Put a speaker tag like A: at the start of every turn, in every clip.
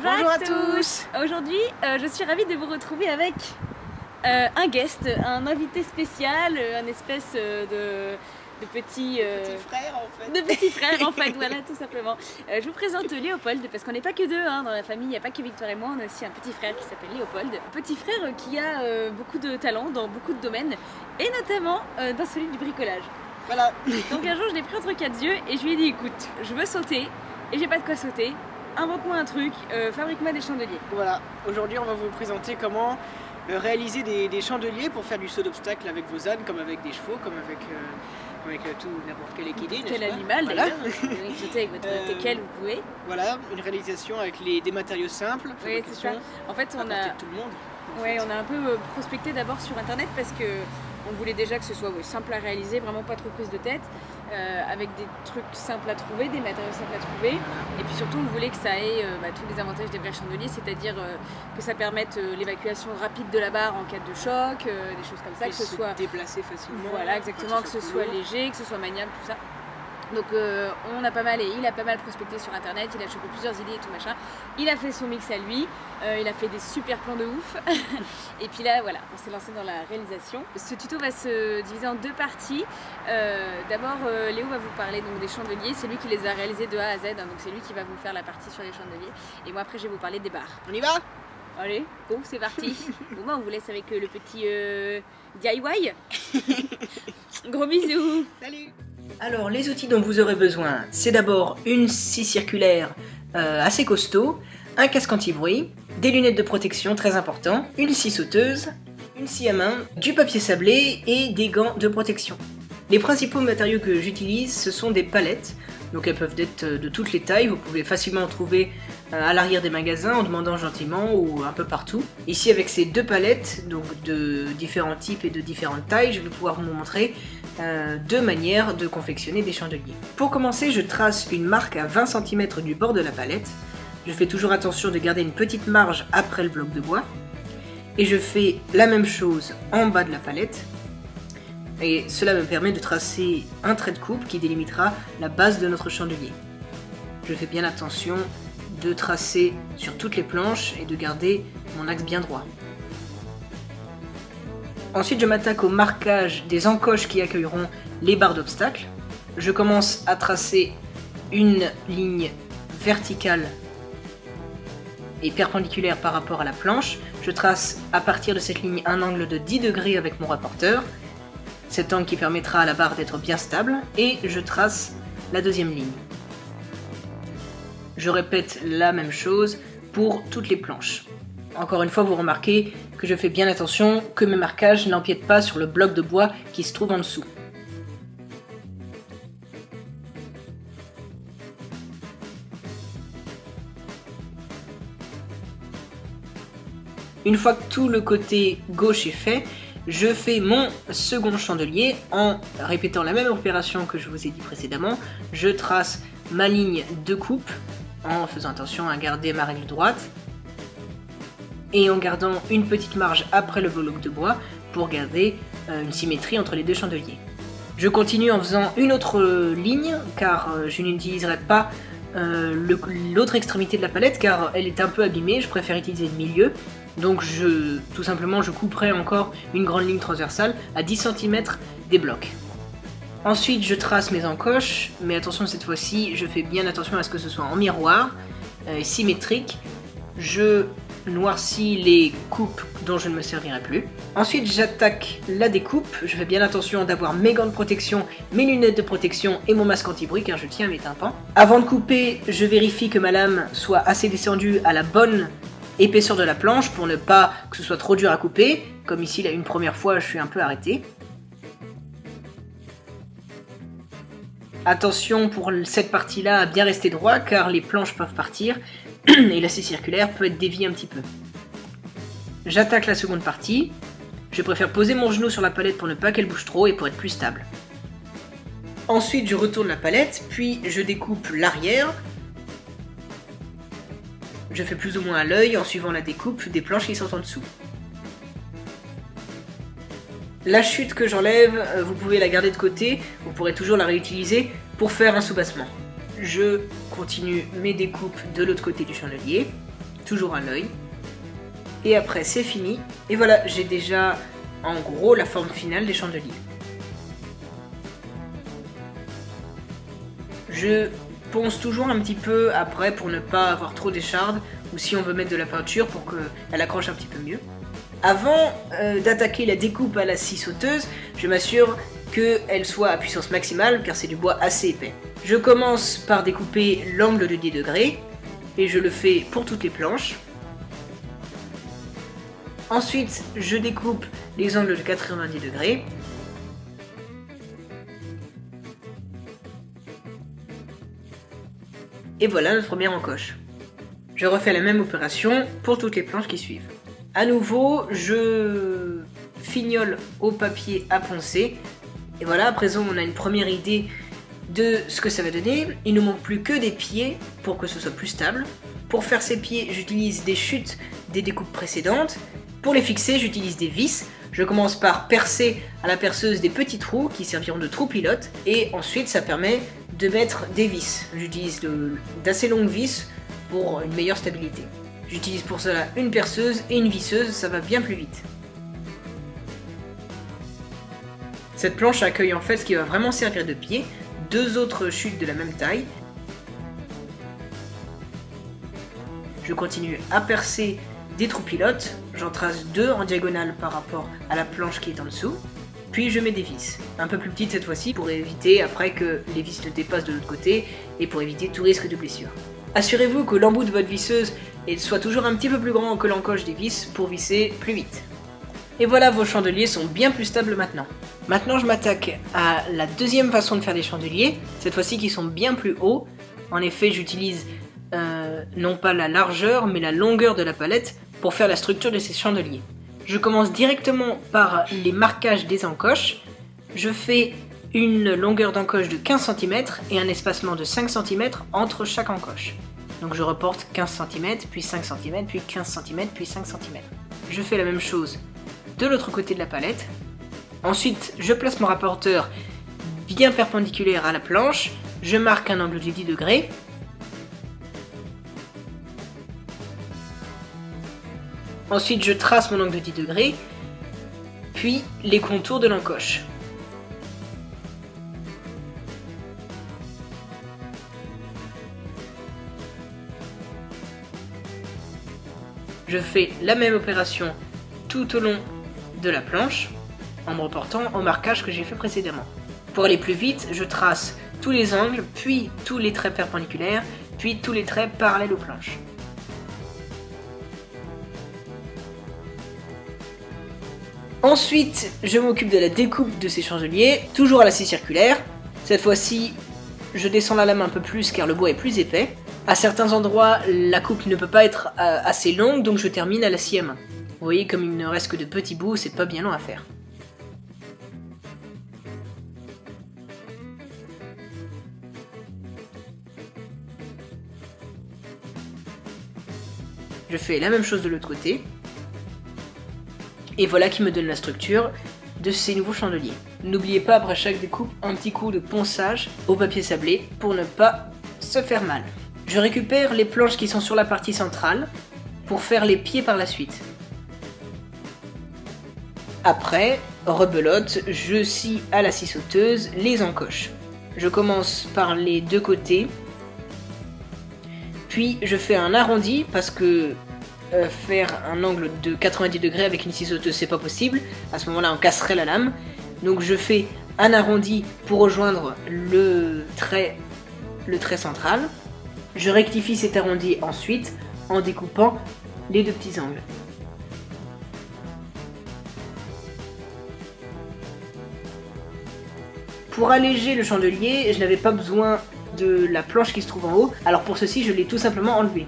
A: Bonjour à tous.
B: Aujourd'hui, je suis ravie de vous retrouver avec un guest, un invité spécial, un espèce de petit
A: frère en fait.
B: De petit frère en fait, voilà tout simplement. Je vous présente Léopold, parce qu'on n'est pas que deux hein, dans la famille, il n'y a pas que Victor et moi, on a aussi un petit frère qui s'appelle Léopold. Petit frère qui a beaucoup de talent dans beaucoup de domaines, et notamment dans celui du bricolage.
A: Voilà.
B: Donc un jour je l'ai pris entre quatre yeux et je lui ai dit écoute, je veux sauter et j'ai pas de quoi sauter, invente-moi un truc, fabrique-moi des chandeliers. Voilà,
A: aujourd'hui on va vous présenter comment réaliser des chandeliers pour faire du saut d'obstacle avec vos ânes, comme avec des chevaux, comme avec tout n'importe quel équidé.
B: Quel animal
A: voilà.
B: d'ailleurs, sauter avec votre teckel vous pouvez.
A: Voilà, une réalisation avec des matériaux simples.
B: Oui c'est ça, en fait on a,
A: tout le monde.
B: Ouais, on a un peu prospecté d'abord sur internet parce que on voulait déjà que ce soit simple à réaliser, vraiment pas trop prise de tête, avec des trucs simples à trouver, des matériaux simples à trouver, et puis surtout on voulait que ça ait tous les avantages des vrais chandeliers, c'est-à-dire que ça permette l'évacuation rapide de la barre en cas de choc, des choses comme ça, que ce soit
A: déplacé facilement.
B: Voilà, exactement, que ce soit léger, que ce soit maniable, tout ça. Donc on a pas mal, et il a pas mal prospecté sur internet, il a chopé plusieurs idées et tout machin. Il a fait son mix à lui, il a fait des super plans de ouf. Et puis là voilà, on s'est lancé dans la réalisation. Ce tuto va se diviser en deux parties. D'abord Léo va vous parler donc des chandeliers, c'est lui qui les a réalisés de A à Z, hein, donc c'est lui qui va vous faire la partie sur les chandeliers. Et moi après je vais vous parler des barres.
A: On y va?
B: Allez, go, c'est parti. Bon bah on vous laisse avec le petit DIY. Gros bisous.
A: Salut.
C: Alors les outils dont vous aurez besoin, c'est d'abord une scie circulaire assez costaud, un casque anti-bruit, des lunettes de protection très important, une scie sauteuse, une scie à main, du papier sablé et des gants de protection. Les principaux matériaux que j'utilise, ce sont des palettes, donc elles peuvent être de toutes les tailles, vous pouvez facilement en trouver à l'arrière des magasins en demandant gentiment ou un peu partout. Ici avec ces deux palettes, donc de différents types et de différentes tailles, je vais pouvoir vous montrer deux manières de confectionner des chandeliers. Pour commencer, je trace une marque à 20 cm du bord de la palette. Je fais toujours attention de garder une petite marge après le bloc de bois. Et je fais la même chose en bas de la palette. Et cela me permet de tracer un trait de coupe qui délimitera la base de notre chandelier. Je fais bien attention de tracer sur toutes les planches et de garder mon axe bien droit. Ensuite, je m'attaque au marquage des encoches qui accueilleront les barres d'obstacles. Je commence à tracer une ligne verticale et perpendiculaire par rapport à la planche. Je trace à partir de cette ligne un angle de 10 degrés avec mon rapporteur. Cet angle qui permettra à la barre d'être bien stable. Et je trace la deuxième ligne. Je répète la même chose pour toutes les planches. Encore une fois, vous remarquez que je fais bien attention que mes marquages n'empiètent pas sur le bloc de bois qui se trouve en dessous. Une fois que tout le côté gauche est fait, je fais mon second chandelier en répétant la même opération que je vous ai dit précédemment. Je trace ma ligne de coupe en faisant attention à garder ma règle droite et en gardant une petite marge après le bloc de bois pour garder une symétrie entre les deux chandeliers. Je continue en faisant une autre ligne car je n'utiliserai pas l'autre extrémité de la palette car elle est un peu abîmée, je préfère utiliser le milieu. Donc tout simplement je couperai encore une grande ligne transversale à 10 cm des blocs. Ensuite je trace mes encoches, mais attention cette fois-ci je fais bien attention à ce que ce soit en miroir, symétrique. Je noircis les coupes dont je ne me servirai plus. Ensuite j'attaque la découpe, je fais bien attention d'avoir mes gants de protection, mes lunettes de protection et mon masque anti-bruit car je tiens à mes tympans. Avant de couper, je vérifie que ma lame soit assez descendue à la bonne épaisseur de la planche pour ne pas que ce soit trop dur à couper. Comme ici, là, une première fois, je suis un peu arrêté. Attention pour cette partie-là à bien rester droit car les planches peuvent partir et la scie circulaire peut être déviée un petit peu. J'attaque la seconde partie. Je préfère poser mon genou sur la palette pour ne pas qu'elle bouge trop et pour être plus stable. Ensuite, je retourne la palette, puis je découpe l'arrière. Je fais plus ou moins à l'œil en suivant la découpe des planches qui sont en dessous. La chute que j'enlève, vous pouvez la garder de côté, vous pourrez toujours la réutiliser pour faire un soubassement. Je continue mes découpes de l'autre côté du chandelier. toujours à l'œil. Et après c'est fini. Et voilà, j'ai déjà en gros la forme finale des chandeliers. Je ponce toujours un petit peu après pour ne pas avoir trop d'échardes, ou si on veut mettre de la peinture pour qu'elle accroche un petit peu mieux. Avant d'attaquer la découpe à la scie sauteuse, je m'assure qu'elle soit à puissance maximale car c'est du bois assez épais. Je commence par découper l'angle de 10 degrés et je le fais pour toutes les planches. Ensuite, je découpe les angles de 90 degrés. Et voilà notre première encoche. Je refais la même opération pour toutes les planches qui suivent. A nouveau, je fignole au papier à poncer. Et voilà, à présent on a une première idée de ce que ça va donner. Il ne nous manque plus que des pieds pour que ce soit plus stable. Pour faire ces pieds, j'utilise des chutes des découpes précédentes. Pour les fixer, j'utilise des vis. Je commence par percer à la perceuse des petits trous qui serviront de trous pilotes. Et ensuite, ça permet de mettre des vis. J'utilise d'assez longues vis pour une meilleure stabilité. J'utilise pour cela une perceuse et une visseuse, ça va bien plus vite. Cette planche accueille en fait ce qui va vraiment servir de pied, deux autres chutes de la même taille. Je continue à percer des trous pilotes, j'en trace deux en diagonale par rapport à la planche qui est en dessous. Puis je mets des vis, un peu plus petites cette fois-ci pour éviter après que les vis ne dépassent de l'autre côté et pour éviter tout risque de blessure. Assurez-vous que l'embout de votre visseuse soit toujours un petit peu plus grand que l'encoche des vis pour visser plus vite. Et voilà, vos chandeliers sont bien plus stables maintenant. Maintenant je m'attaque à la deuxième façon de faire des chandeliers, cette fois-ci qui sont bien plus hauts. En effet j'utilise non pas la largeur mais la longueur de la palette pour faire la structure de ces chandeliers. Je commence directement par les marquages des encoches. Je fais une longueur d'encoche de 15 cm et un espacement de 5 cm entre chaque encoche. Donc je reporte 15 cm, puis 5 cm, puis 15 cm, puis 5 cm. Je fais la même chose de l'autre côté de la palette. Ensuite, je place mon rapporteur bien perpendiculaire à la planche. Je marque un angle de 10 degrés. Ensuite, je trace mon angle de 10 degrés, puis les contours de l'encoche. Je fais la même opération tout au long de la planche, en me reportant au marquage que j'ai fait précédemment. Pour aller plus vite, je trace tous les angles, puis tous les traits perpendiculaires, puis tous les traits parallèles aux planches. Ensuite, je m'occupe de la découpe de ces chandeliers, toujours à la scie circulaire. Cette fois-ci, je descends la lame un peu plus car le bois est plus épais. À certains endroits, la coupe ne peut pas être assez longue, donc je termine à la scie à main. Vous voyez, comme il ne reste que de petits bouts, c'est pas bien long à faire. Je fais la même chose de l'autre côté. Et voilà qui me donne la structure de ces nouveaux chandeliers. N'oubliez pas après chaque découpe un petit coup de ponçage au papier sablé pour ne pas se faire mal. Je récupère les planches qui sont sur la partie centrale pour faire les pieds par la suite. Après, rebelote, je scie à la scie sauteuse les encoches. Je commence par les deux côtés, puis je fais un arrondi parce que faire un angle de 90 degrés avec une scie sauteuse c'est pas possible, à ce moment là on casserait la lame, donc je fais un arrondi pour rejoindre le trait central. Je rectifie cet arrondi ensuite en découpant les deux petits angles. Pour alléger le chandelier, je n'avais pas besoin de la planche qui se trouve en haut, alors pour ceci je l'ai tout simplement enlevée.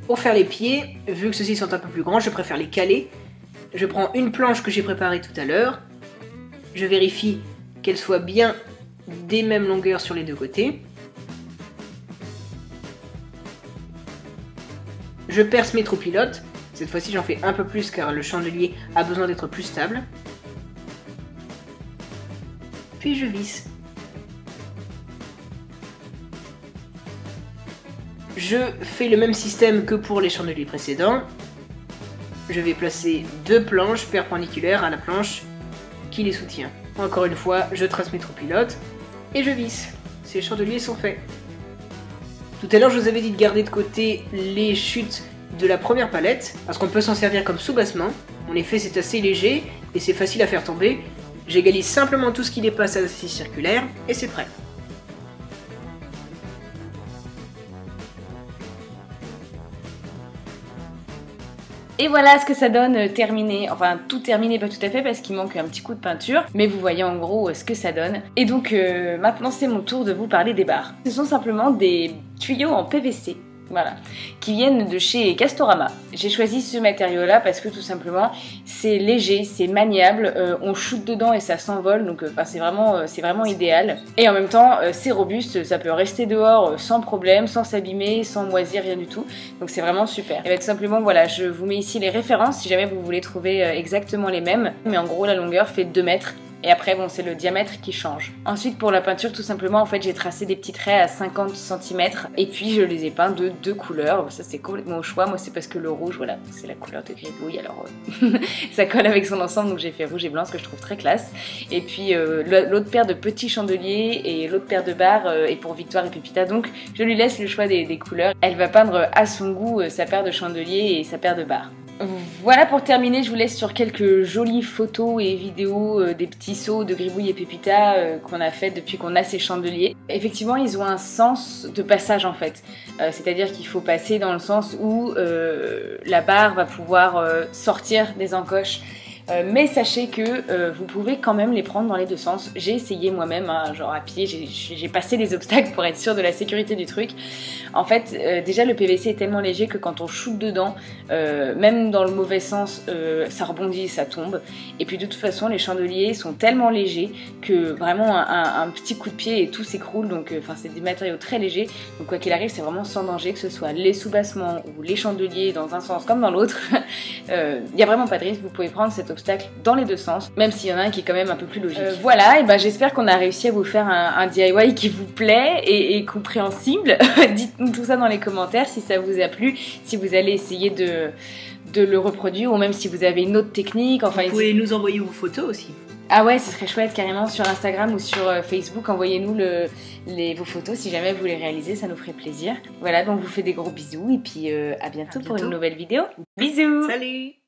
C: Pour faire les pieds, vu que ceux-ci sont un peu plus grands, je préfère les caler. Je prends une planche que j'ai préparée tout à l'heure. Je vérifie qu'elle soit bien des mêmes longueurs sur les deux côtés. Je perce mes trous pilotes. Cette fois-ci, j'en fais un peu plus car le chandelier a besoin d'être plus stable. puis je visse. Je fais le même système que pour les chandeliers précédents. Je vais placer 2 planches perpendiculaires à la planche qui les soutient. Encore une fois, je trace mes trous pilotes et je visse. Ces chandeliers sont faits. Tout à l'heure, je vous avais dit de garder de côté les chutes de la première palette, parce qu'on peut s'en servir comme sous-bassement. En effet, c'est assez léger et c'est facile à faire tomber. J'égalise simplement tout ce qui dépasse à l'assise circulaire et c'est prêt.
B: Et voilà ce que ça donne terminé, enfin tout terminé pas tout à fait parce qu'il manque un petit coup de peinture, mais vous voyez en gros ce que ça donne. Et donc maintenant c'est mon tour de vous parler des barres. Ce sont simplement des tuyaux en PVC, voilà, qui viennent de chez Castorama. J'ai choisi ce matériau là parce que tout simplement c'est léger, c'est maniable, on shoot dedans et ça s'envole, donc c'est vraiment idéal. Et en même temps c'est robuste, ça peut rester dehors sans problème, sans s'abîmer, sans moisir, rien du tout. Donc c'est vraiment super. Et bien tout simplement voilà, je vous mets ici les références si jamais vous voulez trouver exactement les mêmes. Mais en gros la longueur fait 2 mètres. Et après, bon, c'est le diamètre qui change. Ensuite, pour la peinture, tout simplement, en fait, j'ai tracé des petits traits à 50 cm. Et puis, je les ai peints de 2 couleurs. Ça, c'est complètement au choix. Moi, c'est parce que le rouge, voilà, c'est la couleur de gribouille. Alors, ça colle avec son ensemble. Donc, j'ai fait rouge et blanc, ce que je trouve très classe. Et puis, l'autre paire de petits chandeliers et l'autre paire de barres est pour Victoire et Pépita. Donc, je lui laisse le choix des couleurs. Elle va peindre à son goût sa paire de chandeliers et sa paire de barres. Voilà, pour terminer, je vous laisse sur quelques jolies photos et vidéos des petits seaux de Gribouille et Pépita qu'on a fait depuis qu'on a ces chandeliers. Effectivement, ils ont un sens de passage en fait, c'est-à-dire qu'il faut passer dans le sens où la barre va pouvoir sortir des encoches. Mais sachez que vous pouvez quand même les prendre dans les 2 sens. J'ai essayé moi-même, hein, genre à pied, j'ai passé les obstacles pour être sûre de la sécurité du truc. En fait, déjà le PVC est tellement léger que quand on shoot dedans, même dans le mauvais sens, ça rebondit, ça tombe. Et puis de toute façon, les chandeliers sont tellement légers que vraiment un petit coup de pied et tout s'écroule. Donc c'est des matériaux très légers. Donc quoi qu'il arrive, c'est vraiment sans danger, que ce soit les sous-bassements ou les chandeliers dans un sens comme dans l'autre. Il n'y a vraiment pas de risque, vous pouvez prendre cet obstacle dans les 2 sens, même s'il y en a un qui est quand même un peu plus logique. Voilà, et ben j'espère qu'on a réussi à vous faire un DIY qui vous plaît et compréhensible. Dites-nous tout ça dans les commentaires si ça vous a plu, si vous allez essayer de le reproduire ou même si vous avez une autre technique. Enfin,
C: vous pouvez nous envoyer vos photos aussi.
B: Ah ouais, ce serait chouette carrément sur Instagram ou sur Facebook. Envoyez-nous vos photos si jamais vous les réalisez, ça nous ferait plaisir. Voilà, donc je vous fais des gros bisous et puis à bientôt pour une nouvelle vidéo. Bisous.
C: Salut.